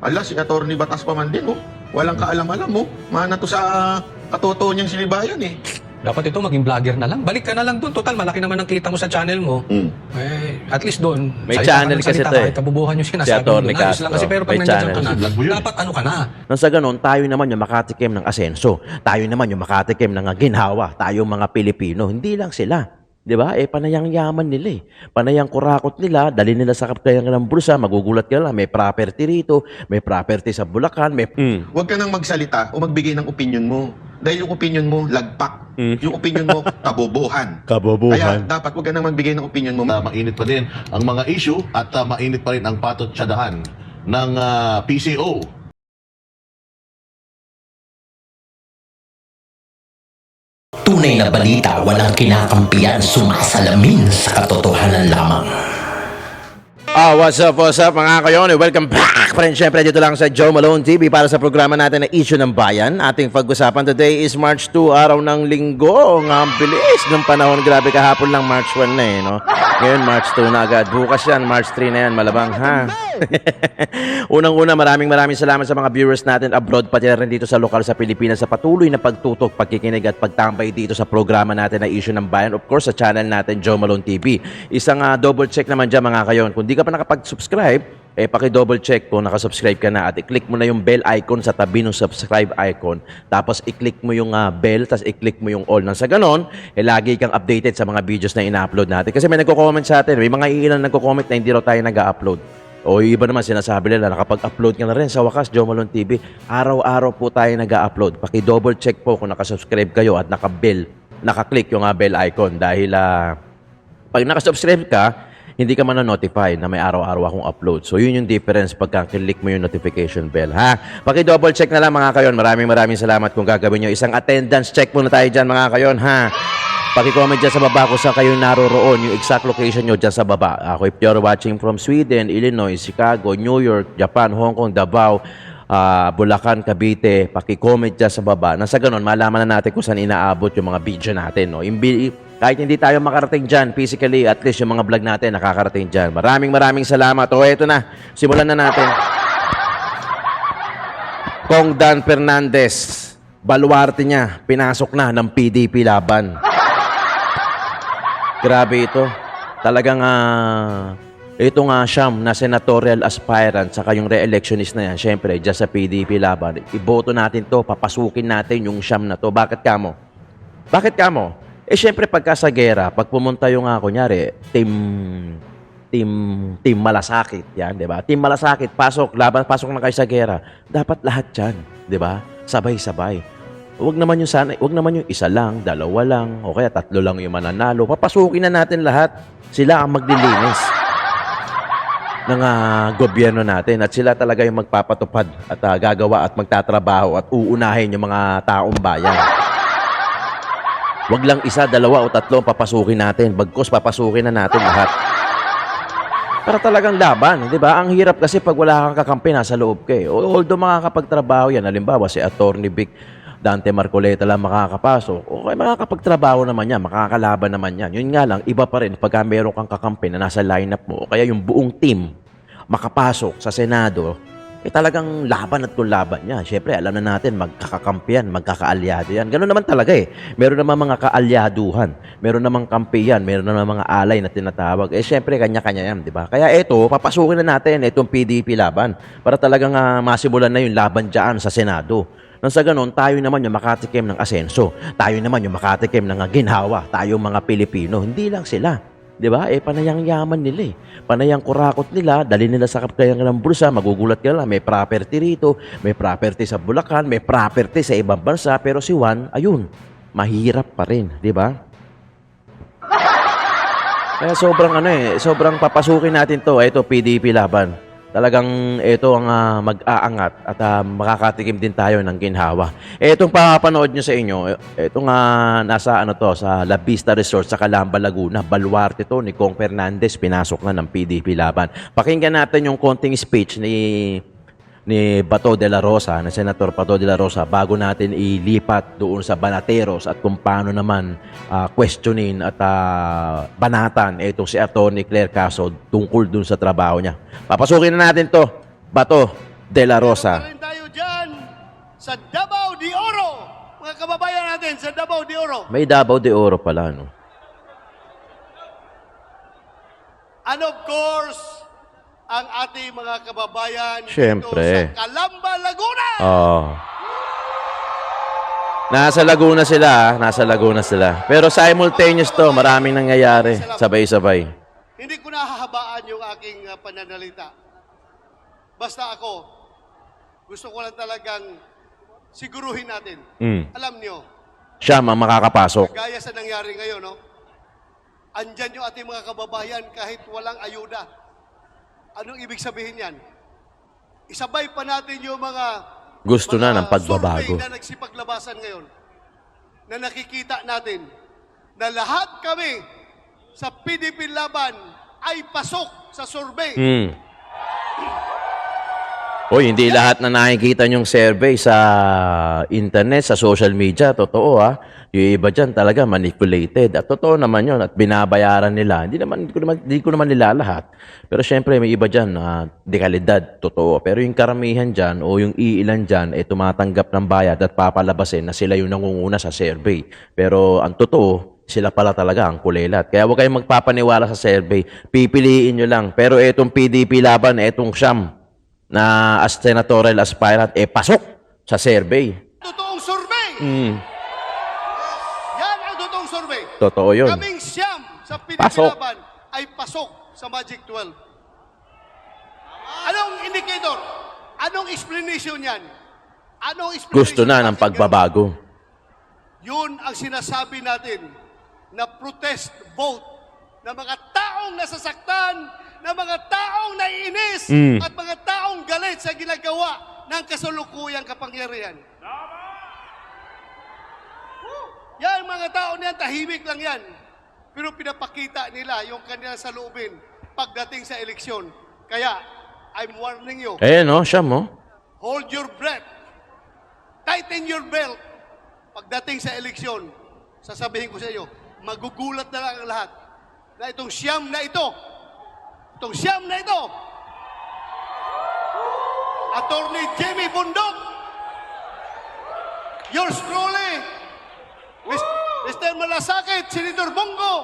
Ala, si Atty. Batas pa man din, oh. Walang kaalam-alam, oh. Mana to sa katotoo niyang sinibayan, eh. Dapat ito maging vlogger na lang. Balik ka na lang doon. Total, malaki naman ang kita mo sa channel mo. Eh, at least doon. May salita channel ka ng kasi salita, ito, eh. kahit kabubuhan yung Si sinasabi Atty. mo. Ayos Castro. lang kasi, pero pag May nandiyan channel. ka na, Lang mo yun. dapat ano ka na. Nang sa ganon, tayo naman yung makatikim ng asenso. Tayo naman yung makatikim ng ginhawa. Tayong mga Pilipino. Hindi lang sila. Di ba? Eh, panayang yaman nila eh. Panayang kurakot nila, dali nila sa kapkayan ng bulsa, magugulat ka lang, may property rito, may property sa Bulacan, may... Huwag ka nang magsalita o magbigay ng opinion mo. Dahil yung opinion mo, lagpak. Yung opinion mo, kabobohan. Kaya dapat huwag ka nang magbigay ng opinion mo. Mainit pa din ang mga issue at mainit pa rin ang patot tsadahan ng PCO. Tunay na balita, walang kinakampiyan, sumasalamin sa katotohanan lamang. What's up mga kayon? Welcome back pa rin syempre dito lang sa Joe Malone TV para sa programa natin na Issue ng Bayan. Ating pag-usapan today is March 2, araw ng linggo. Ang bilis ng panahon, grabe, kahapon lang March 1 na eh, no? Ngayon March 2 na agad. Bukas yan, March 3 na yan, malabang ha. Unang-una, maraming salamat sa mga viewers natin abroad, pati rin dito sa lokal sa Pilipinas sa patuloy na pagtutok, pagkikinig at pagtambay dito sa programa natin na Issue ng Bayan. Of course, sa channel natin, Joe Malone TV. Isang double check naman dyan mga kayon. Kung di ka pa nakapag-subscribe, paki-double check kung nakasubscribe ka na at i-click mo na yung bell icon sa tabi ng subscribe icon. Tapos i-click mo yung bell, tapos i-click mo yung all. Nang sa ganon, lagi kang updated sa mga videos na ina-upload natin. Kasi may nagko-comment sa atin, may mga ilan nagko-comment na hindi raw tayo nag-upload. O iba naman sinasabi nila, nakapag-upload ka na rin sa wakas, Joe Malone TV. Araw-araw po tayo nag-upload. Paki-double check po kung nakasubscribe kayo at naka-click yung bell icon. Dahil pag nakasubscribe ka, hindi ka man-notify na may araw-araw akong upload. So, yun yung difference pagka click mo yung notification bell, ha? Paki-double check na lang mga kayon. Maraming salamat kung gagawin nyo. Isang attendance check muna tayo dyan mga kayon, ha? Paki-comment dyan sa baba kung saan kayo naroroon, yung exact location nyo dyan sa baba. Ako, if you're watching from Sweden, Illinois, Chicago, New York, Japan, Hong Kong, Davao, Bulacan, Cavite, paki-comment dyan sa baba. Nasa ganon, malaman na natin kung saan inaabot yung mga video natin, no? Kahit hindi tayo makarating dyan physically, at least yung mga vlog natin nakakarating dyan. Maraming salamat. O, eto na. Simulan na natin. Kong Dan Fernandez, baluarte niya, pinasok na ng PDP laban. Grabe ito. Talagang itong siyam na senatorial aspirant saka yung re-electionist na yan, syempre, dyan sa PDP laban. Iboto natin to, papasukin natin yung siyam na to. Bakit kamo? Syempre, pagka sa gera, pag pumunta yung kunyari, team Malasakit, yan, di ba? Team Malasakit, pasok na kayo sa gera. Dapat lahat yan, di ba? Sabay-sabay. Huwag naman yung isa lang, dalawa lang, o kaya tatlo lang yung mananalo. Papasukin na natin lahat. Sila ang maglilinis ng gobyerno natin at sila talaga yung magpapatupad at gagawa at magtatrabaho at uunahin yung mga taong bayan. Wag lang isa, dalawa o tatlo ang papasukin natin. Bagkos, papasukin na natin lahat. Para talagang laban, di ba? Ang hirap kasi pag wala kang kakampi, nasa loob ka eh. Although makakapagtrabaho yan, halimbawa si Atty. Vic Dante Marcoleta lang makakapasok. Okay, makakapagtrabaho naman yan, makakalaban naman yan. Yun nga lang, iba pa rin pagka meron kang kakampi na nasa lineup mo, o kaya yung buong team makapasok sa Senado, talagang laban at kung laban niya. Siyempre, alam na natin, magkakakampiyan, magkakaalyado yan. Ganun naman talaga eh. Meron naman mga kaalyaduhan. Meron namang kampiyan. Meron naman mga alay na tinatawag. Siyempre, kanya-kanya yan, di ba? Kaya papasukin na natin itong PDP laban para talagang masimulan na yung laban dyan sa Senado. Nang sa ganon, tayo naman yung makatikim ng asenso. Tayo naman yung makatikim ng ginhawa. Tayong mga Pilipino. Hindi lang sila. Di ba? Panayang yaman nila eh. Panayang kurakot nila, dali nila sa kapkayan ng bulsa, magugulat ka lang, may property rito, may property sa Bulacan, may property sa ibang bansa, pero si Juan, ayun, mahirap pa rin, di ba? Kaya sobrang papasukin natin to, ito PDP laban. Talagang ito ang mag-aangat at makakatikim din tayo ng ginhawa. Itong papanood nyo sa inyo, itong nasa sa La Vista Resort sa Calamba, Laguna. Baluarte to ni Kong Fernandez, pinasok na ng PDP laban. Pakinggan natin yung konting speech ni Bato de la Rosa, na Senator Bato de la Rosa, bago natin ilipat doon sa Banateros at kung paano naman questionin at banatan itong si Atty. Claire Caso tungkol doon sa trabaho niya. Papasukin na natin to. Bato, De La Rosa. Pa rin tayo dyan sa Davao de Oro. Mga kababayan natin sa Davao de Oro. May Davao de Oro pala, no? And of course, ang ating mga kababayan Siyempre. dito sa Calamba, Laguna. Oh. Nasa Laguna sila, nasa Laguna sila. Pero simultaneous to, maraming nangyayari, sabay-sabay. Hindi ko nahahabaan yung aking pananalita. Basta ako, gusto ko lang talagang siguruhin natin. Alam niyo, Siya ang makakapasok. gaya sa nangyari ngayon, no? Andyan yung ating mga kababayan kahit walang ayuda. Anong ibig sabihin yan? Isabay pa natin yung mga Gusto na ng pagbabago. survey na nagsipaglabasan ngayon na nakikita natin na lahat kami sa PDP Laban ay pasok sa survey. Hoy, hindi lahat na nakikita yung survey sa internet, sa social media, totoo ha. Yung iba dyan talaga manipulated. At totoo naman yun at binabayaran nila. Hindi ko naman nila lahat. Pero syempre may iba dyan na dekalidad, totoo. Pero yung karamihan dyan o yung iilan dyan ay tumatanggap ng bayad at papalabasin na sila yung nangunguna sa survey. Pero ang totoo, sila pala talaga ang kulelat. Kaya huwag kayong magpapaniwala sa survey. Pipiliin nyo lang. Pero etong PDP Laban, etong Siyam na as senatorial aspirant, pasok sa survey. Totoong survey. Yan ang totoong survey. Totoo yun. Kaming Siyam sa PDP Pasok. Laban ay pasok sa Magic 12. Anong indicator? Anong explanation yan? Anong explanation? Gusto na ng Bakit pagbabago. ganun? Yun ang sinasabi natin na protest vote na mga taong nasasaktan, na mga taong naiinis, at mga taong galit sa ginagawa ng kasalukuyang kapangyarihan. Yan, mga tao niyan, tahimik lang yan. Pero pinapakita nila yung kanilang saloobin pagdating sa eleksyon. Kaya, I'm warning you, No, Siyam, oh. hold your breath, tighten your belt. Pagdating sa eleksyon, sasabihin ko sa iyo, magugulat na lang ang lahat na itong Siyam na ito, Attorney Jamie Bundok, yours truly, Mr. Malasakit, Senator Bongo,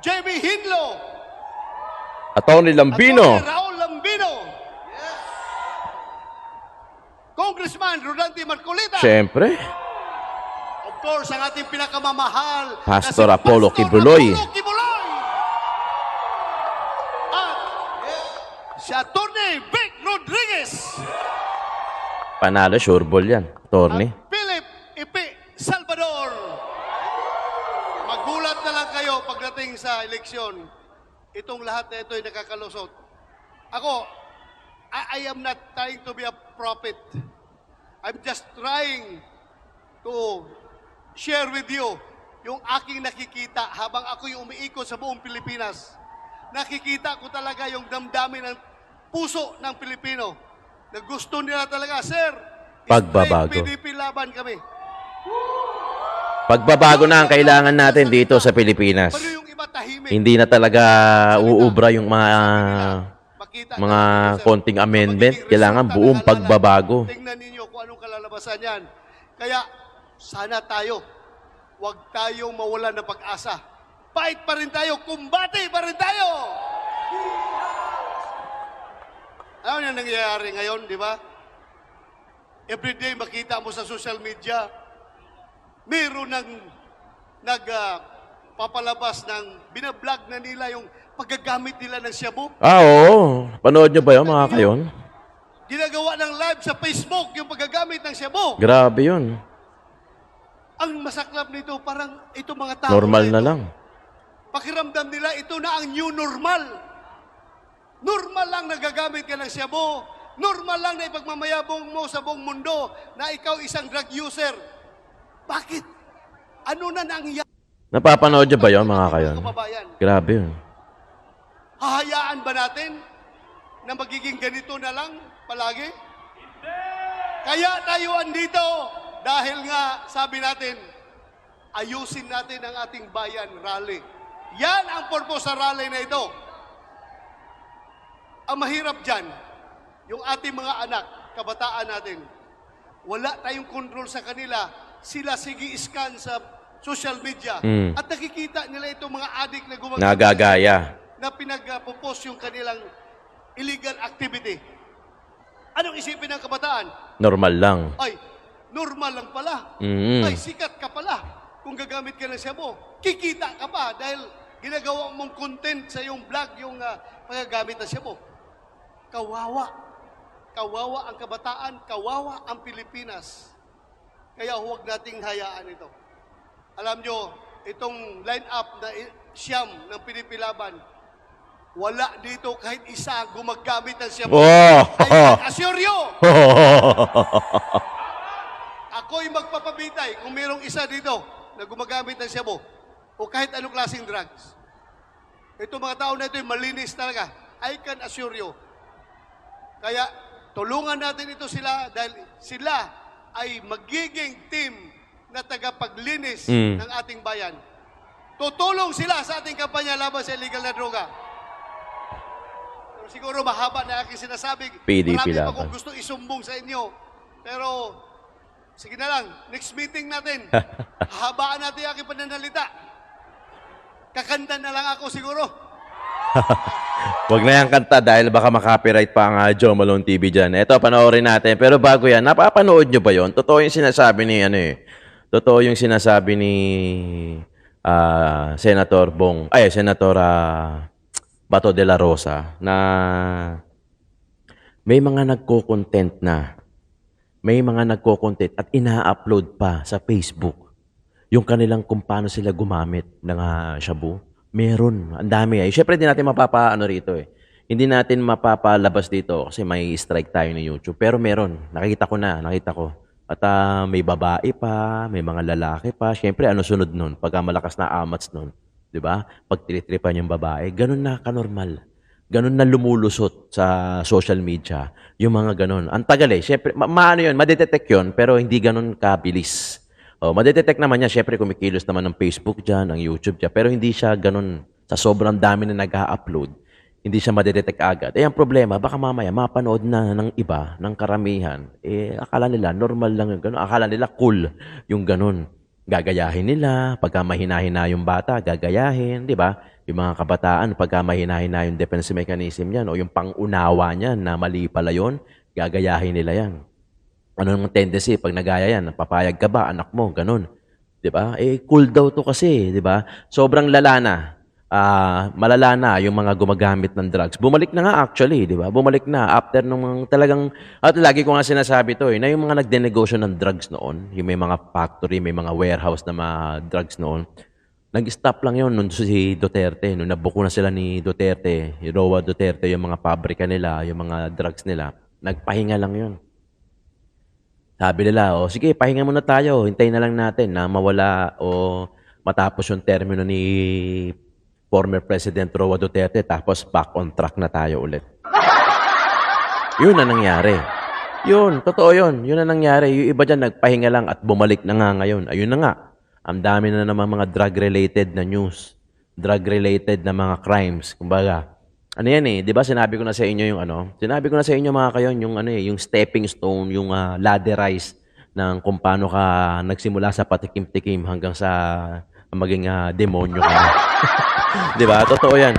Jamie Hinlo, Atty. Lambino. Attorney Raul Lambino, Congressman Rodante Marcolita, Siyempre. of course, ang ating pinakamamahal Pastor na si Apollo Pastor Kibuloy. Apollo Kibuloy. At si Atty. Vic Rodriguez. Panalo, sure ball yan, attorney. At Philip Ipi Salvador. Magulat na lang kayo pagdating sa eleksyon. Itong lahat na ito ay nakakalusot. Ako, I am not trying to be a prophet. I'm just trying to share with you yung aking nakikita habang ako yung umiikot sa buong Pilipinas. Nakikita ko talaga yung damdamin ng puso ng Pilipino na gusto nila talaga, sir, Pagbabago. straight PDP Laban kami. Pagbabago na ang kailangan natin dito sa Pilipinas. Pero yung iba tahimik. Hindi na talaga uubra yung Makita mga natin, sir, konting sa amendment. magiging Kailangan resulta buong ng halalan. pagbabago. Tingnan ninyo kung anong kalalabasan yan. Kaya, sana tayo, huwag tayong mawalan ng pag-asa. Fight pa rin tayo, kumbate pa rin tayo! Ano yung nangyayari ngayon, di ba? Everyday makita mo sa social media, meron papalabas ng binablog na nila yung paggagamit nila ng shabu. Oo. Panood nyo ba yun, mga kayon? Ginagawa ng live sa Facebook yung paggagamit ng shabu. Grabe yun. Ang masaklap nito, parang ito mga tao Normal na ito, lang. pakiramdam nila, ito na ang new normal. Normal lang nagagamit ka ng shabu. Normal lang na ipagmamayabong mo sa buong mundo na ikaw isang drug user. Bakit? Ano na nangyayari? Napapanood nyo ba yun, mga kayon? Kababayan, Grabe yun. hahayaan ba natin na magiging ganito na lang palagi? Kaya tayo andito dahil nga sabi natin, ayusin natin ang ating bayan rally. Yan ang purpose sa rally na ito. Ang mahirap dyan, yung ating mga anak, kabataan natin, wala tayong control sa kanila. Sila sige scan sa social media at nakikita nila itong mga adik na gumagamit Nagagaya. na pinag-post yung kanilang illegal activity. Anong isipin ng kabataan? Normal lang. Ay, normal lang pala. Ay, sikat ka pala. Kung gagamit ka ng shabu, kikita ka pa dahil ginagawa mong content sa iyong vlog yung paggagamit ng shabu. Kawawa. Kawawa ang kabataan, kawawa ang Pilipinas. Kaya huwag nating hayaan ito. Alam nyo, itong line-up na siyam ng Pinipilaban, wala dito kahit isa gumagamit ng shabu. Oh! I assure you! Ako'y magpapabitay kung mayroong isa dito na gumagamit ng shabu o kahit anong klaseng drugs. Ito mga tao na ito, malinis talaga. I can assure you. Kaya, tulungan natin ito sila dahil sila ay magiging team na tagapaglinis ng ating bayan. Tutulong sila sa ating kampanya laban sa illegal na droga. Pero siguro mahaba na aking sinasabi. PDP Marami pa laban. kung gusto isumbong sa inyo. Pero, sige na lang, next meeting natin, hahabaan natin ang aking pananalita. Kakanta na lang ako siguro. Huwag na yung kanta dahil baka makopyright pa ang Joe Malone TV dyan. Ito, panoorin natin. Pero bago yan, napapanood nyo ba yon? Totoo yung sinasabi ni, totoo yung sinasabi ni Senator Bato de la Rosa na may mga nagko-content na. May mga nagko-content at ina-upload pa sa Facebook yung kanilang kung paano sila gumamit ng shabu. Meron. Ang dami. Siyempre, hindi natin mapapaano rito eh. Hindi natin mapapalabas dito kasi may strike tayo ni YouTube. Pero meron. Nakita ko. At may babae pa, may mga lalaki pa. Siyempre, ano sunod nun? Pagka malakas na amats nun. Di ba? Pag tinitripan yung babae, ganun na kanormal. Ganun na lumulusot sa social media. Yung mga ganun. Ang tagal eh. Siyempre, maano yun? Madetect yun, pero hindi ganun kabilis. Madetect naman niya, syempre kumikilos naman ng Facebook dyan, ng YouTube dyan, pero hindi siya ganun, sa sobrang dami na nag-upload, hindi siya madetect agad. Ang problema, baka mamaya mapanood na ng iba, ng karamihan, akala nila normal lang yung ganun, akala nila cool yung ganun. Gagayahin nila, pagka mahina-hina yung bata, gagayahin, di ba? Yung mga kabataan, pagka mahina-hina yung defense mechanism yan, o yung pangunawa niyan na mali pala yun, gagayahin nila yan. Ano naman tendency pag nagaya yan? Papayag ka ba? Anak mo? Ganun. Di ba? Cool daw to kasi. Di ba? Sobrang lala na. Malala na yung mga gumagamit ng drugs. Bumalik na nga actually. Di ba? Bumalik na. After nung talagang... At lagi ko nga sinasabi to na yung mga nagdenegosyo ng drugs noon, yung may mga factory, may mga warehouse na mga drugs noon, nag-stop lang yun nung si Duterte. Nung nabuko na sila ni Duterte, Roa Duterte, yung mga pabrika nila, yung mga drugs nila, nagpahinga lang yun. Sabi nila, sige, pahinga muna tayo. Hintayin na lang natin na mawala o matapos yung termino ni former President Roa Duterte tapos back on track na tayo ulit. Yun na nangyari. Yun, totoo yun. Yun na nangyari. Yung iba dyan nagpahinga lang at bumalik na nga ngayon. Ayun na nga. Ang dami na naman mga drug-related na news. Drug-related na mga crimes. Kumbaga, ano yan eh, di ba sinabi ko na sa inyo yung sinabi ko na sa inyo mga kayon, yung yung stepping stone, yung ladder-rise ng kung paano ka nagsimula sa patikim-tikim hanggang sa maging demonyo ka. Di ba? Totoo yan.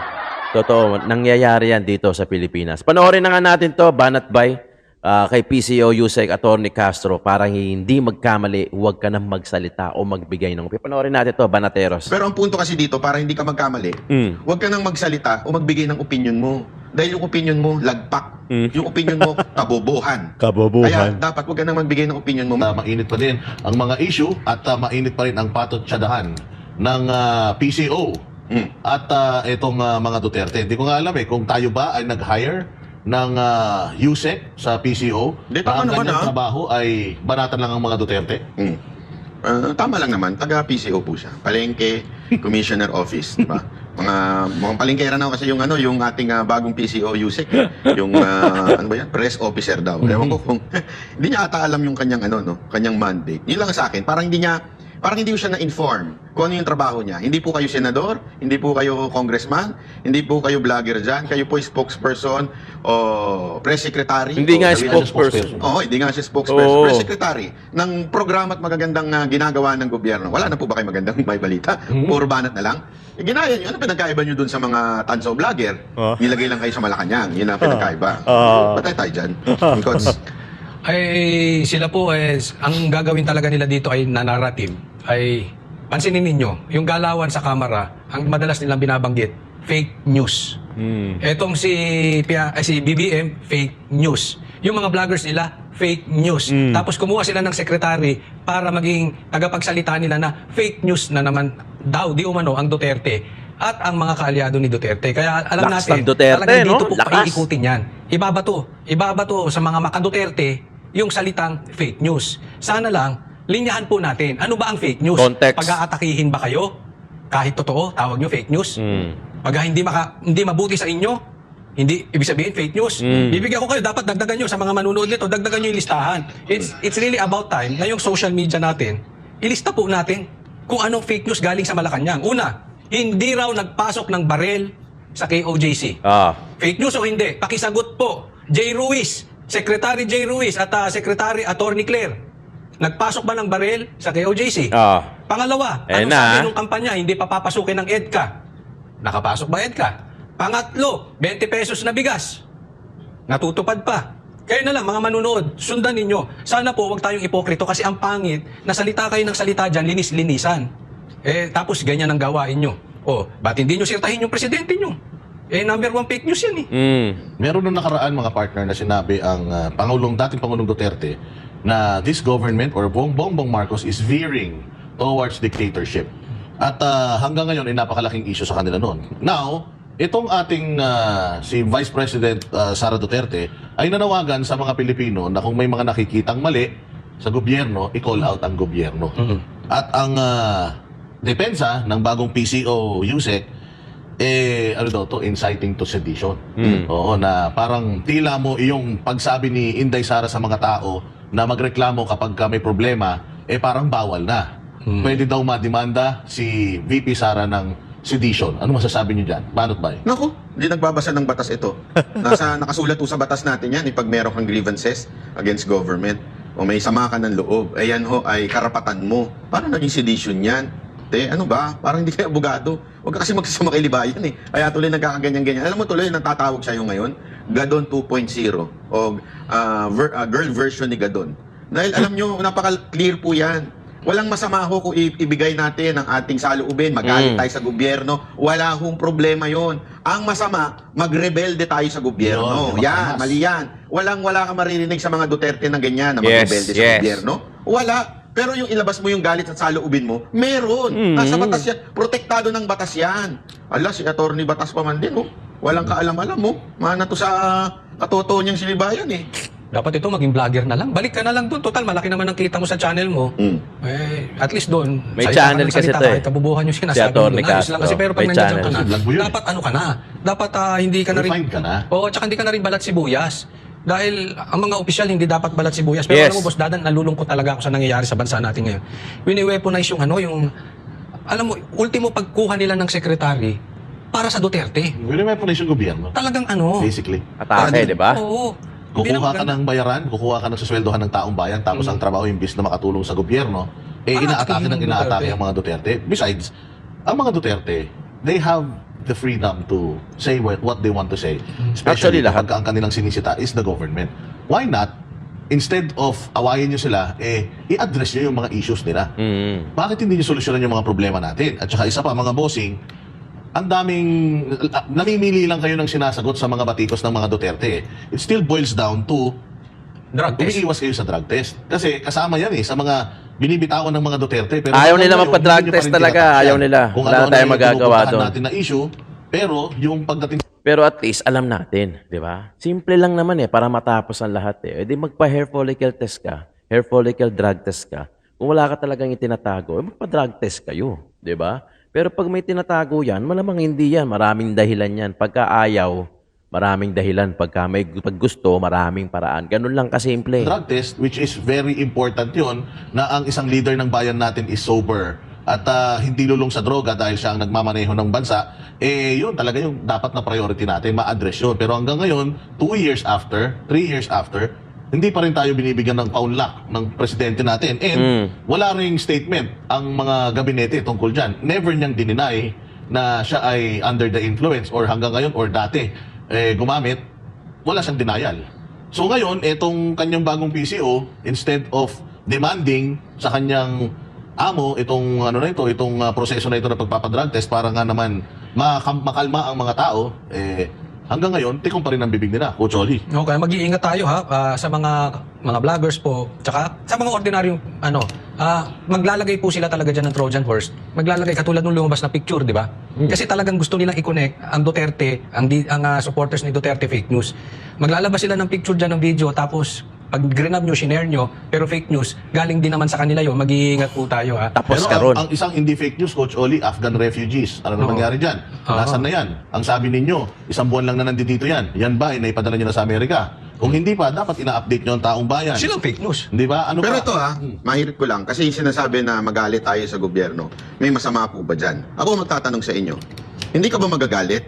Totoo. Nangyayari yan dito sa Pilipinas. Panoorin na nga natin to, banat by kay PCO Yusek Attorney Castro para hindi magkamali, huwag ka nang magsalita o magbigay ng opinion. Panoorin natin to, Banateros. Pero ang punto kasi dito, para hindi ka magkamali, huwag ka nang magsalita o magbigay ng opinion mo. Dahil yung opinion mo, lagpak. Yung opinion mo, kabobohan. Kaya dapat huwag ka nang magbigay ng opinion mo. Mainit pa din ang mga issue at mainit pa rin ang patot-tsadahan ng PCO at itong mga Duterte. Hindi ko nga alam kung tayo ba ay nag-hire ng Yusek sa PCO. Tama ang naman, kanyang trabaho ay banatan lang ang mga Duterte. Tama lang naman, taga PCO po siya. Palengke, Commissioner Office, di ba? Mukhang palengkera na kasi yung ating bagong PCO Yusek, yung ano ba yan? Press officer daw. Ewan ko kung hindi niya ata alam yung kanyang kanyang mandate. Yun lang sa akin, parang hindi niya parang hindi ko siya na-inform kung ano yung trabaho niya. Hindi po kayo senador, hindi po kayo congressman, hindi po kayo vlogger dyan, kayo po spokesperson o press secretary. Hindi nga o sabihin- spokesperson. Oo, hindi nga siya spokesperson. Oo. Press secretary ng programa at magagandang ginagawa ng gobyerno. Wala na po ba kayo magandang may balita? Puro banat na lang. Ginaya nyo, ano pinagkaiba nyo dun sa mga tanso vlogger? Nilagay lang kayo sa Malacanang, yun ang pinagkaiba. Patay tayo dyan. Because, Ay sila po ang gagawin talaga nila dito ay na narrative ay pansinin ninyo yung galawan sa kamera ang madalas nilang binabanggit fake news. Etong si BBM fake news. Yung mga vloggers nila fake news. Tapos kumuha sila ng sekretary para maging tagapagsalita nila na fake news na naman daw di umano ang Duterte at ang mga kaalyado ni Duterte. Kaya alam Lakas natin, ng Duterte, talagang no? dito po Lakas. paiikutin yan. Ibabato sa mga maka-Duterte yung salitang fake news. Sana lang, linyahan po natin. Ano ba ang fake news? Context. Pag-aatakihin ba kayo? Kahit totoo, tawag nyo fake news? Pag hindi mabuti sa inyo, hindi ibig sabihin fake news. Bibigyan ko kayo, dapat dagdagan nyo sa mga manunood nito, dagdagan nyo yung listahan. It's really about time na yung social media natin, ilista po natin kung anong fake news galing sa Malacanang. Una, hindi raw nagpasok ng barel sa KOJC. Fake news o hindi? Pakisagot po. J. Ruiz, Secretary J. Ruiz at Secretary Attorney Claire. Nagpasok ba ng barel sa KOJC? Pangalawa, Eh anong na. sabi ng kampanya? Hindi pa papasukin ng EDCA. Nakapasok ba EDCA? Pangatlo, 20 pesos na bigas. Natutupad pa. Kayo na lang, mga manunood, sundan ninyo. Sana po, wag tayong ipokrito kasi ang pangit, nasalita kayo ng salita dyan, linis-linisan. Tapos ganyan ang gawain nyo. Ba't hindi nyo sirtahin yung presidente nyo? Number one fake news yan Meron nung nakaraan mga partner na sinabi ang dating Pangulong Duterte na this government or Bongbong Marcos is veering towards dictatorship. At hanggang ngayon ay napakalaking issue sa kanila noon. Now, itong ating si Vice President Sara Duterte ay nanawagan sa mga Pilipino na kung may mga nakikitang mali sa gobyerno, i-call out ang gobyerno. At ang depensa ng bagong PCO USEC inciting to sedition. Oo, na parang tila mo yung pagsabi ni Inday Sara sa mga tao na magreklamo kapag may problema, parang bawal na. Pwede daw mademanda si VP Sara ng sedition. Ano masasabi niyo dyan? Banot ba? naku, hindi nagbabasa ng batas ito. Nakasulat po sa batas natin yan, pag meron kang grievances against government o may sama ka ng loob, yan ho ay karapatan mo. Paano naging sedition yan? Ano ba? Parang hindi kayo abogado. Huwag ka kasi magsasama kay Libayan Kaya tuloy nagkakaganyan-ganyan. Alam mo tuloy, natatawag sa'yo ngayon, Gadon 2.0 o girl version ni Gadon. Dahil alam nyo, napaka-clear po yan. Walang masama ho kung ibigay natin ang ating saloobin, magalit tayo sa gobyerno. Wala hong problema yon. Ang masama, magrebelde tayo sa gobyerno. Yan, mali yan. Wala ka maririnig sa mga Duterte na ganyan, na magrebelde sa gobyerno. Wala. Pero yung ilabas mo yung galit at saloobin mo, meron. Nasa batas yan. Protektado ng batas yan. Ala, si Attorney Batas pa man din, Walang kaalam-alam, Mana to sa katoto niyang si Libayan, Dapat ito maging vlogger na lang. Balik ka na lang doon. Total, malaki naman ang kita mo sa channel mo. At least doon. May salita channel ka ng kasi salita, ito kahit kabubuhan yung sinasabi Si Atty. mo. Ayos lang kasi, pero pag May nandiyan ka channel. na, Lang mo yun. dapat ano ka na. Dapat hindi ka na rin. Refined ka na. Oo, tsaka hindi ka na rin balat sibuyas. Dahil ang mga opisyal hindi dapat balat sibuyas. Pero Yes. alam mo, Boss Dadan, nalulungkot talaga ako sa nangyayari sa bansa natin ngayon. Wini-weaponize alam mo, ultimo pagkuha nila ng sekretary para sa Duterte. Will may yung gobyerno? Talagang Basically. Atake, di ba? Oo. Hindi Kukuha na ka ng bayaran, kukuha ka ng susweldohan ng taong bayan, tapos ang trabaho imbis na makatulong sa gobyerno, inaatake ng inaatake ang mga Duterte. Besides, ang mga Duterte, they have the freedom to say what they want to say. Especially Actually, lahat. kapag ang kanilang sinisita is the government. Why not, instead of awayin nyo sila, i-address nyo yung mga issues nila. Bakit hindi nyo solusyonan yung mga problema natin? At saka isa pa, mga bossing, ang daming, namimili lang kayo ng sinasagot sa mga batikos ng mga Duterte. It still boils down to Drug test. umiiwas kayo sa drug test. Kasi kasama yan sa mga binibitawan ng mga Duterte. Pero Ayaw hanggang nila ngayon, magpa-drug hindi nyo pa test rin talaga. tinatapos Ayaw yan. nila. Kung Wala ano-ano tayong yung magagawa pinupuntahan doon. natin na issue, pero yung pagdating Pero at least alam natin, di ba? Simple lang naman para matapos ang lahat E di magpa-hair follicle test ka, hair follicle drug test ka. Kung wala ka talagang itinatago, magpa-drug test kayo, di ba? Pero pag may tinatago yan, malamang hindi yan. Maraming dahilan yan. Pagka ayaw, maraming dahilan. Pag gusto, maraming paraan. Ganun lang kasimple. Drug test, which is very important yun, na ang isang leader ng bayan natin is sober at hindi lulong sa droga dahil siya ang nagmamaneho ng bansa, yun talaga yung dapat na priority natin, ma-address yun. Pero hanggang ngayon, 2 years after, 3 years after, hindi pa rin tayo binibigyan ng paunlak ng presidente natin. And wala ring statement ang mga gabinete tungkol dyan. Never niyang dininay na siya ay under the influence or hanggang ngayon or dati gumamit, wala siyang denial. So ngayon, itong kanyang bagong PCO, instead of demanding sa kanyang amo itong itong proseso na ito na pagpapadrug test para nga naman makalma ang mga tao, hanggang ngayon, tikong pa rin ang bibig nila, Coach Oli. Okay, mag-iingat tayo sa mga vloggers po, tsaka sa mga ordinaryong maglalagay po sila talaga dyan ng Trojan horse. Maglalagay katulad nung lumabas na picture, di ba? Kasi talagang gusto nilang i-connect ang Duterte, ang supporters ni Duterte fake news. Maglalabas sila ng picture dyan ng video, tapos pag grinab nyo, shinare nyo, pero fake news, galing din naman sa kanila yun. Mag-iingat po tayo, ha? Tapos Pero karon. ang isang hindi fake news, Coach Oli, Afghan refugees. Ano na nangyari dyan? Nasaan na yan? Ang sabi ninyo, 1 buwan lang na nandito yan. Yan ba, naipadala nyo na sa Amerika? Kung hindi pa, dapat ina-update nyo ang taong bayan. Silang fake news. Di ba? Ano Pero pa? ito mahirit ko lang kasi yung sinasabi na magalit tayo sa gobyerno, may masama po ba dyan? Ako magtatanong sa inyo, hindi ka ba magagalit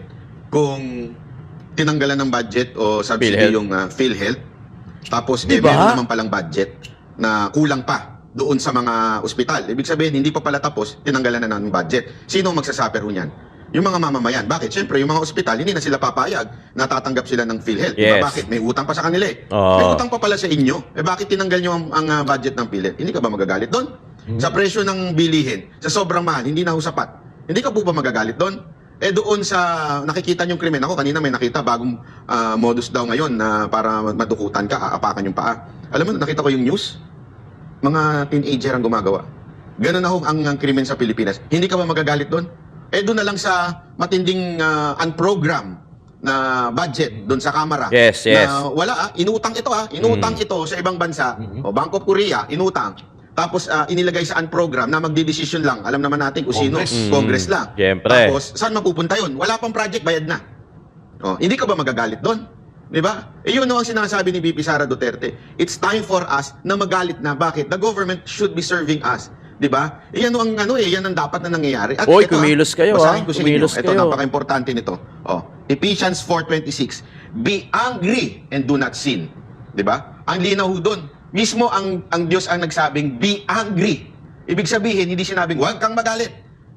kung tinanggalan ng budget o subsidy PhilHealth. yung PhilHealth? Tapos Di ba? meron naman palang budget na kulang pa doon sa mga ospital. Ibig sabihin, hindi pa pala tapos, tinanggalan na ng budget. Sino ang magsasuffer niyan? Yung mga mamamayan. Bakit? Siyempre, yung mga ospital, hindi na sila papayag. Natatanggap sila ng PhilHealth. Yes. Diba? Bakit? May utang pa sa kanila eh. Oo. May utang pa pala sa inyo. Bakit tinanggal nyo ang budget ng PhilHealth? Hindi ka ba magagalit doon? Sa presyo ng bilihin, sa sobrang mahal, hindi na ho sapat. Hindi ka po ba magagalit doon? Doon sa nakikita niyong krimen, ako kanina may nakita bagong modus daw ngayon na para madukutan ka, aapakan yung paa. Alam mo, nakita ko yung news, mga teenager ang gumagawa. Ganun na ho ang krimen sa Pilipinas. Hindi ka ba magagalit doon? Doon na lang sa matinding unprogram na budget doon sa Kamara. Yes, yes. Na wala inutang ito inutang ito sa ibang bansa. O Bank of Korea, inutang. Tapos inilagay sa program na magdidesisyon lang. Alam naman natin kung sino, Congress lang. Siyempre. Tapos saan mapupunta yun? Wala pang project, bayad na. Hindi ka ba magagalit doon? Di ba? Yun ang sinasabi ni VP Sara Duterte. It's time for us na magalit na. Bakit? The government should be serving us. Di ba? Yan ang yan ang dapat na nangyayari. At Oy, ito, kumilos kayo, basahin ko sa inyo. kumilos Ito, kayo. napaka-importante nito. Ephesians 4:26. Be angry and do not sin. Di ba? Ang linaw doon. Mismo ang Diyos ang nagsabing, be angry. Ibig sabihin, hindi sinabing, huwag kang magalit.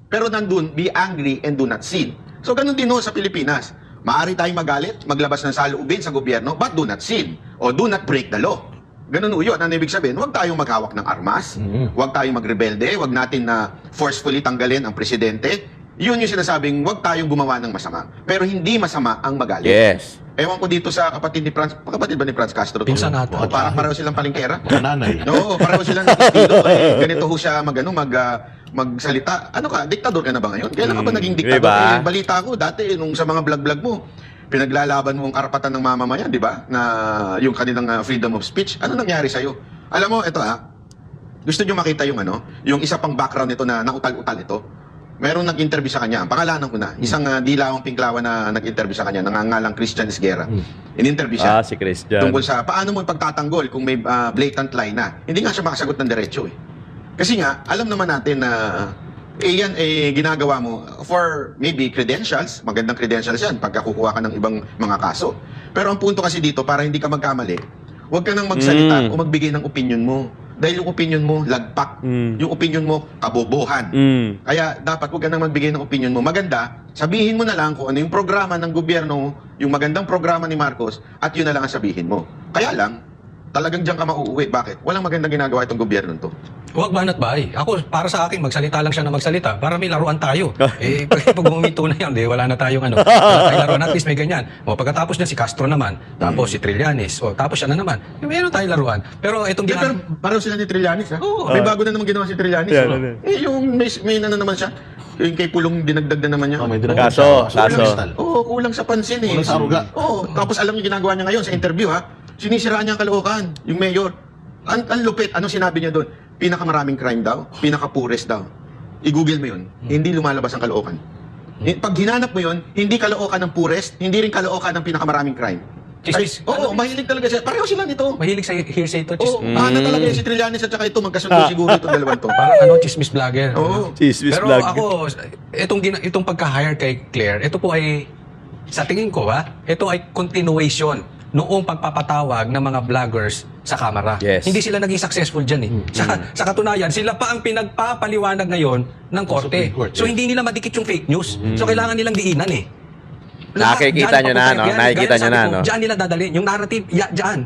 Pero nandun, be angry and do not sin. So, ganun din sa Pilipinas. Maari tayong magalit, maglabas ng saloobin sa gobyerno, but do not sin. O do not break the law. Ganun yun. Ano ibig sabihin? Huwag tayong maghawak ng armas. Huwag tayong magrebelde. Huwag natin na forcefully tanggalin ang presidente. Yun yung sinasabing, huwag tayong gumawa ng masama. Pero hindi masama ang magalit. Yes. Ewan ko dito sa kapatid ni Franz, kapatid ba ni Franz Castro? to? Pinsan natin. O, parang pareho silang palengkera. Mga nanay. Oo, pareho silang estilo. Ganito ho siya magsalita. Ano ka, diktador ka na ba ngayon? Kailan ka ba naging diktador? Diba? Balita ko dati nung sa mga vlog-vlog mo, pinaglalaban mo ang karapatan ng mamamayan, di ba? Na yung kanilang freedom of speech. Ano nangyari sa'yo? Alam mo, ito gusto nyo makita yung yung isa pang background nito na nautal-utal ito. Merong nag-interview sa kanya. Ang pangalanan ko na, isang dilawang pinklawan na nag-interview sa kanya, nangangalang Christian Esguerra. In-interview siya. Si Christian. Tungkol sa paano mo ipagtatanggol kung may blatant lie na. Hindi nga siya makasagot ng diretso eh. Kasi nga, alam naman natin na yan ginagawa mo for maybe credentials, magandang credentials yan pagka kukuha ka ng ibang mga kaso. Pero ang punto kasi dito, para hindi ka magkamali, huwag ka nang magsalita o magbigay ng opinion mo. Dahil yung opinion mo, lagpak. Yung opinion mo, kabobohan. Kaya dapat huwag ka nang magbigay ng opinion mo. Maganda, sabihin mo na lang kung ano yung programa ng gobyerno, yung magandang programa ni Marcos, at yun na lang ang sabihin mo. Kaya lang, talagang diyan ka mauuwi. Bakit? Walang magandang ginagawa itong gobyerno to. Huwag banat bahay. Ako, para sa akin, magsalita lang siya na magsalita para may laruan tayo. Pag bumito na yan, wala na tayong wala tayong laruan. At least may ganyan. Pagkatapos niya si Castro naman, tapos si Trillanes, tapos siya na naman. Meron tayong laruan. Pero itong Pero pareho sila ni Trillanes, ha? Oo. May bago na naman ginawa si Trillanes. Yung may naman siya. Yung kay Pulong dinagdag na naman niya. May dinagdag Kaso. Kulang sa pansin eh. Kulang sa aruga. Tapos alam niyo ginagawa niya ngayon sa interview, ha? Sinisiraan niya ang Caloocan, yung mayor. Ang lupit, ano sinabi niya doon? Pinakamaraming crime daw, pinaka-poorest daw. I-google mo yun, hindi lumalabas ang Caloocan. Pag hinanap mo yun, hindi kalookan ng poorest, hindi rin kalookan ng pinakamaraming crime. Chismis. Oo, mahilig talaga siya. Pareho sila nito. Mahilig sa hearsay to. Oo, mahana talaga yung si Trillanes at saka ito, magkasundo siguro itong dalawang to. Parang chismis vlogger. Oo. Chismis Pero vlog. ako, itong pagka-hire kay Claire, ito po ay, sa tingin ko ito ay continuation noong pagpapatawag ng mga vloggers sa kamera. Yes. Hindi sila naging successful dyan eh. Sa katunayan, sila pa ang pinagpapaliwanag ngayon ng korte. Supreme Court, So yes. hindi nila madikit yung fake news. So kailangan nilang diinan eh. Nakikita nyo na, no? Nakikita nyo na, no? Diyan nila dadalhin. Yung narrative, diyan.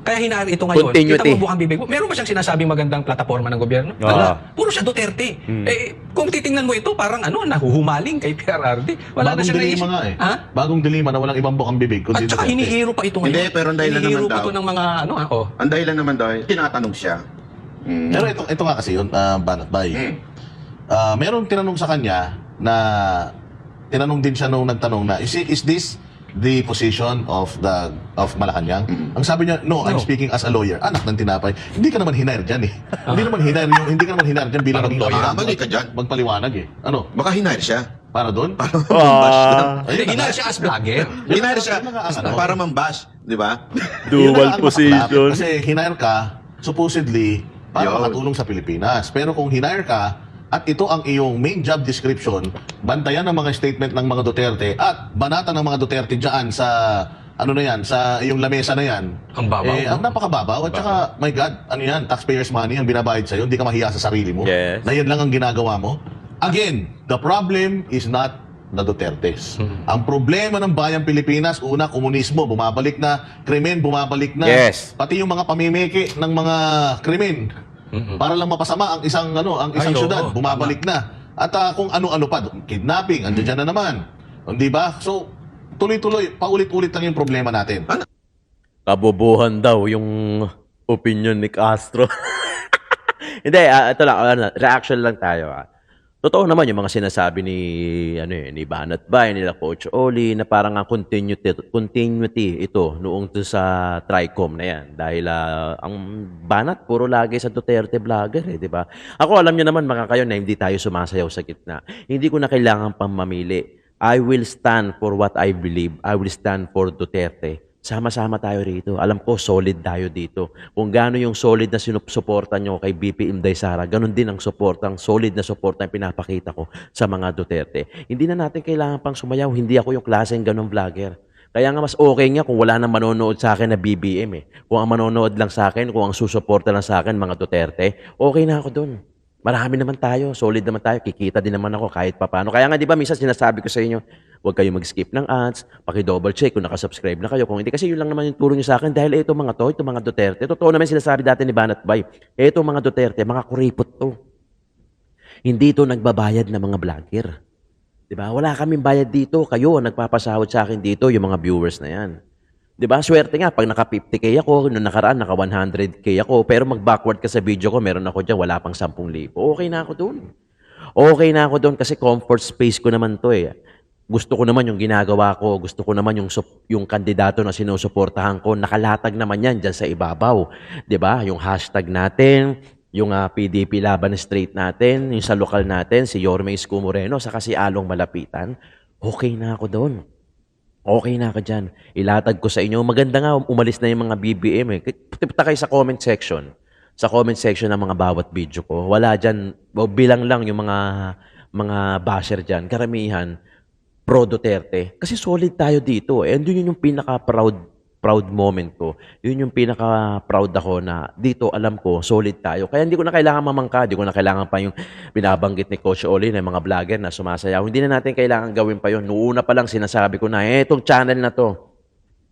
Kaya hinari ito ngayon. Continuity. Kita mo bukang bibig. Meron ba siyang sinasabing magandang plataforma ng gobyerno? Oo. Wala. Puro siya Duterte. Kung titingnan mo ito, parang nahuhumaling kay PRRD. Wala na Bagong siyang dilima naisip. nga eh. Ha? Bagong dilima na walang ibang bukang bibig. At Kundi saka Duterte. hinihiro pa ito ngayon. Hindi, pero ang dahilan Hinihiro naman pa daw. ito ng mga Ang dahilan naman daw, tinatanong siya. Pero ito nga kasi yun, Banat Bay. Merong tinanong sa kanya na tinanong din siya nung nagtanong na is this the position of Malacanang? Ang sabi niya, no, I'm speaking as a lawyer. Anak ng tinapay. Hindi ka naman hinire diyan eh. Hindi ka naman hinire diyan bilang Parang lawyer. Mali ka dyan. magpaliwanag eh. Ano? Baka hinire siya. Para doon? Hindi, hinahir siya as vlogger. Hinire siya Yun na nga ang ano. para mambash, di ba? Yun Dual na ang position. maklap. Kasi hinire ka, supposedly, para Yun. makatulong sa Pilipinas. Pero kung hinire ka, at ito ang iyong main job description, bantayan ng mga statement ng mga Duterte at banatan ng mga Duterte dyan sa, sa iyong lamesa na yan. Ang babaw. Ang napakababaw. At saka, my God, taxpayers' money ang binabayad sa'yo, hindi ka mahiya sa sarili mo. Yes. Na yan lang ang ginagawa mo. Again, the problem is not the Dutertes. Ang problema ng bayang Pilipinas, una, komunismo, bumabalik na, krimen, bumabalik na. Yes. Pati yung mga pamimiki ng mga krimen. Para lang mapasama ang isang Ay, syudad, oo, bumabalik na. At kung ano-ano pa, kidnapping, andiyan na naman. Hindi ba? So, tuloy-tuloy, paulit-ulit lang yung problema natin. Kabobohan daw yung opinion ni Castro. Hindi, ito lang, reaction lang tayo. Totoo naman yung mga sinasabi ni Banat Bay, nila Coach Oli, na parang ang continuity ito noong to sa Tricom na yan. Dahil ang Banat, puro lagi sa Duterte vlogger, di ba? Ako, alam niyo naman mga kayo na hindi tayo sumasayaw sa gitna. Hindi ko na kailangan pang mamili. I will stand for what I believe. I will stand for Duterte. Sama-sama tayo rito. Alam ko, solid tayo dito. Kung gaano yung solid na sinusuporta nyo kay BP Inday Sara, ganun din ang solid na suporta ang pinapakita ko sa mga Duterte. Hindi na natin kailangan pang sumayaw. Hindi ako yung klaseng ganun vlogger. Kaya nga mas okay nga kung wala nang manonood sa akin na BBM eh. Kung ang manonood lang sa akin, kung ang susuporta lang sa akin mga Duterte, okay na ako dun. Marami naman tayo, solid naman tayo, kikita din naman ako kahit papano. Kaya nga di ba minsan sinasabi ko sa inyo, huwag kayo mag-skip ng ads, paki-double check kung nakasubscribe na kayo. Kung hindi, kasi yun lang naman yung turo nyo sa akin dahil ito mga Duterte. Totoo naman sinasabi dati ni Banat Bay, ito mga Duterte, mga kuripot to. Hindi to nagbabayad ng mga vlogger. Di ba? Wala kaming bayad dito. Kayo ang nagpapasahod sa akin dito, yung mga viewers na yan. Di ba? Swerte nga, pag naka 50K ako, noong nakaraan, naka 100K ako, pero mag-backward ka sa video ko, meron ako dyan, wala pang 10,000. Okay na ako dun. Okay na ako dun kasi comfort space ko naman to eh. Gusto ko naman yung ginagawa ko, gusto ko naman yung kandidato na sinusuportahan ko, nakalatag naman yan dyan sa ibabaw. Di ba? Yung hashtag natin, yung PDP Laban Straight natin, yung sa lokal natin, si Yorme Isko Moreno, saka si Along Malapitan, okay na ako doon. Okay na ka dyan. Ilatag ko sa inyo. Maganda nga, umalis na yung mga BBM eh. Punta kayo sa comment section. Sa comment section ng mga bawat video ko. Wala dyan, bilang lang yung mga basher dyan. Karamihan, pro Duterte. Kasi solid tayo dito. And yun yung pinaka-proud moment ko. Yun yung pinaka-proud ako na dito alam ko, solid tayo. Kaya hindi ko na kailangan mamangka, hindi ko na kailangan pa yung binabanggit ni Coach Oli na mga vlogger na sumasayaw. Hindi na natin kailangan gawin pa yun. Noong una pa lang sinasabi ko na, etong channel na to,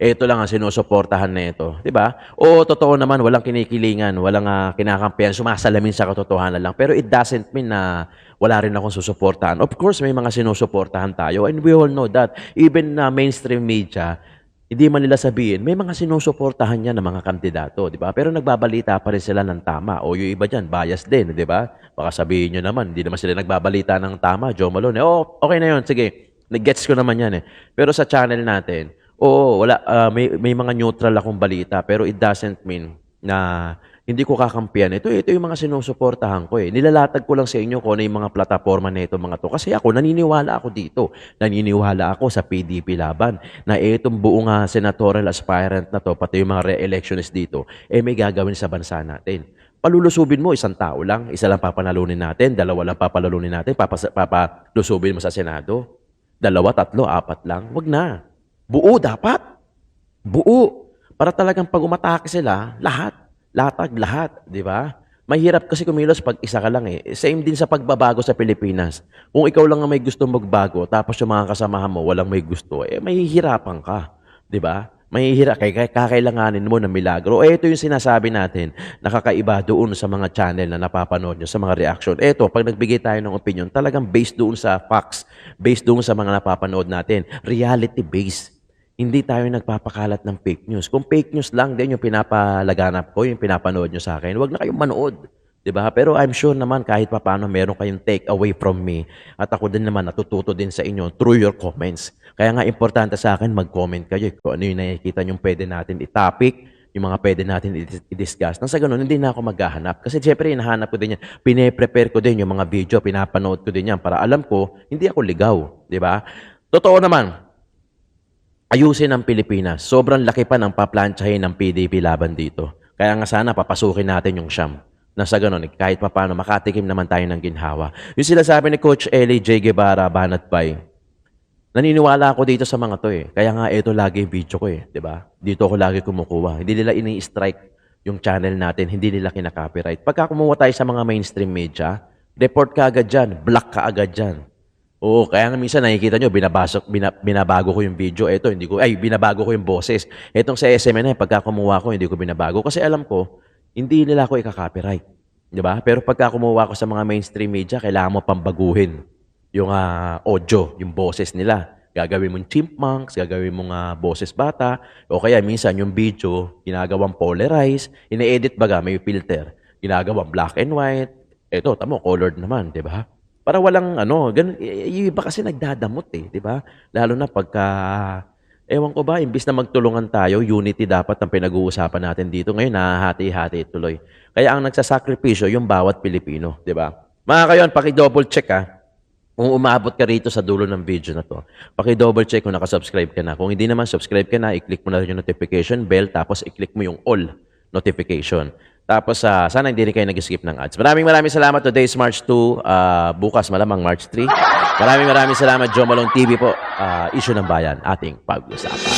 ito lang ang sinusuportahan na ito. Diba? Oo, totoo naman, walang kinikilingan, walang kinakampihan, sumasalamin sa katotohanan lang. Pero it doesn't mean na wala rin akong susuportahan. Of course, may mga sinusuportahan tayo and we all know that. Even mainstream media, hindi man nila sabihin, may mga sinusuportahan niya ng mga kandidato, di ba? Pero nagbabalita pa rin sila ng tama. O yung iba dyan, bias din, di ba? Baka sabihin nyo naman, hindi naman sila nagbabalita ng tama, Joe Malone. Oh, okay na yun, sige. Nag-gets ko naman yan eh. Pero sa channel natin, may mga neutral akong balita, pero it doesn't mean na Hindi ko kakampiyan. Ito yung mga sinusuportahan ko eh. Nilalatag ko lang sa inyo kung ano yung mga plataforma na ito, mga to. Kasi ako, naniniwala ako dito. Naniniwala ako sa PDP laban na itong buong senatorial aspirant na to, pati yung mga re-electionist dito, may gagawin sa bansa natin. Palulusubin mo, isang tao lang, isa lang papanalunin natin, dalawa lang papalalunin natin, papalusubin mo sa Senado. 2, 3, 4 lang. Wag na. Buo dapat. Buo. Para talagang pag umatake sila, lahat. Latag lahat, di ba? Mahirap kasi kumilos pag isa ka lang eh. Same din sa pagbabago sa Pilipinas. Kung ikaw lang ang may gusto magbago, tapos yung mga kasamahan mo walang may gusto, mahihirapan ka. Di ba? Kakailanganin mo ng milagro. Ito yung sinasabi natin, nakakaiba doon sa mga channel na napapanood nyo, sa mga reaction. Ito, pag nagbigay tayo ng opinion, talagang based doon sa facts, based doon sa mga napapanood natin, reality-based. Hindi tayo nagpapakalat ng fake news. Kung fake news lang din yung pinapalaganap ko, yung pinapanood nyo sa akin, huwag na kayong manood. Diba? Pero I'm sure naman kahit papaano meron kayong take away from me. At ako din naman natututo din sa inyo through your comments. Kaya nga importante sa akin mag-comment kayo kung ano yung nakikita nyo pwede natin i-topic, yung mga pwede natin i-discuss. Nang sa ganun, hindi na ako maghahanap. Kasi syempre, hinahanap ko din yan. Pine-prepare ko din yung mga video, pinapanood ko din yan para alam ko, hindi ako ligaw. Diba? Totoo naman, ayusin ang Pilipinas. Sobrang laki pa ng paplantsahin ng PDP laban dito. Kaya nga sana papasukin natin yung Siyam. Na sa ganun, kahit pa paano, makatikim naman tayo ng ginhawa. Yung sila sabi ni Coach Eli J. Guevara, Banat Bay, naniniwala ako dito sa mga to eh. Kaya nga ito lagi yung video ko eh. Diba? Dito ako lagi kumukuha. Hindi nila ini-strike yung channel natin. Hindi nila kinaka-copyright. Pagka kumuha tayo sa mga mainstream media, report ka agad dyan. Block ka agad dyan. Oo, kaya nga minsan nakikita nyo, binabago ko yung video. Ito, binabago ko yung boses. Etong sa SMN, pagka kumuha ko, hindi ko binabago. Kasi alam ko, hindi nila ako ika-copyright. Diba? Pero pagka kumuha ko sa mga mainstream media, kailangan mo pambaguhin yung audio, yung boses nila. Gagawin mong chipmunks, gagawin mong boses bata, o kaya minsan yung video, ginagawang polarized, ine-edit baga, may filter, ginagawang black and white. Ito, tamo, colored naman, diba? Para walang ganun, yung iba kasi nagdadamot eh, di ba? Lalo na pagka, ewan ko ba, imbis na magtulungan tayo, unity dapat ang pinag-uusapan natin dito. Ngayon, nahahati-hati tuloy. Kaya ang nagsasakripisyo, yung bawat Pilipino, di ba? Mga kayon, paki-double check kung umabot ka rito sa dulo ng video na to. Paki-double check kung nakasubscribe ka na. Kung hindi naman subscribe ka na, i-click mo na rin yung notification bell, tapos i-click mo yung all notification. Tapos sana hindi rin kayo nag-skip ng ads. Maraming salamat. Today is March 2. Bukas malamang March 3. Maraming salamat. Joe Malone TV po. Issue ng Bayan. Ating pag-usapan.